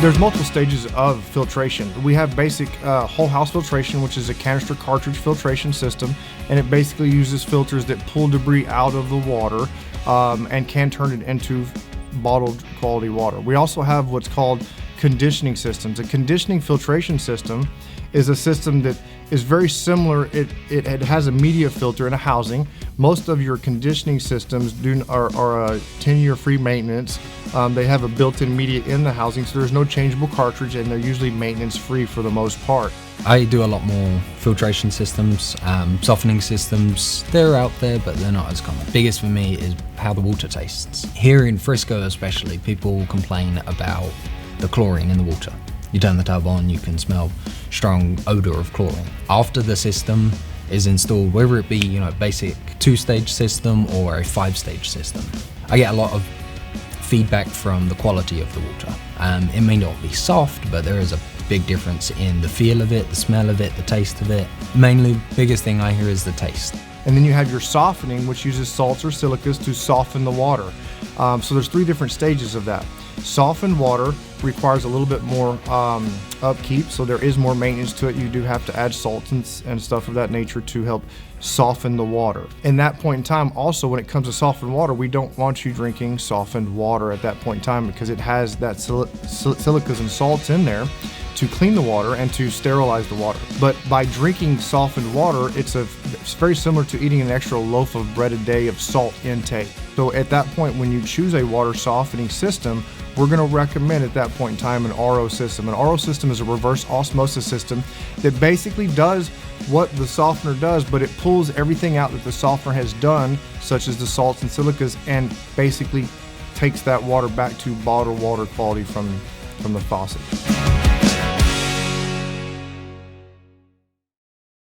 There's multiple stages of filtration. We have basic whole house filtration, which is a canister cartridge filtration system, and it basically uses filters that pull debris out of the water and can turn it into bottled quality water. We also have what's called conditioning systems. A conditioning filtration system is a system that is very similar. It has a media filter and a housing. Most of your conditioning systems are a 10-year free maintenance. They have a built-in media in the housing, so there's no changeable cartridge, and they're usually maintenance free for the most part. I do a lot more filtration systems, softening systems. They're out there, but they're not as common. Biggest for me is how the water tastes. Here in Frisco especially, people complain about the chlorine in the water. You turn the tap on, you can smell strong odor of chlorine. After the system is installed, whether it be basic 2-stage system or a 5-stage system, I get a lot of feedback from the quality of the water. It may not be soft, but there is a big difference in the feel of it, the smell of it, the taste of it. Mainly, biggest thing I hear is the taste. And then you have your softening, which uses salts or silicas to soften the water. So there's 3 different stages of that. Softened water requires a little bit more upkeep, so there is more maintenance to it. You do have to add salts and stuff of that nature to help soften the water. In that point in time, also when it comes to softened water, we don't want you drinking softened water at that point in time because it has that silicas and salts in there to clean the water and to sterilize the water. But by drinking softened water, it's very similar to eating an extra loaf of bread a day of salt intake. So at that point, when you choose a water softening system, we're going to recommend at that point in time an RO system. An RO system is a reverse osmosis system that basically does what the softener does, but it pulls everything out that the softener has done, such as the salts and silicas, and basically takes that water back to bottled water quality from the faucet.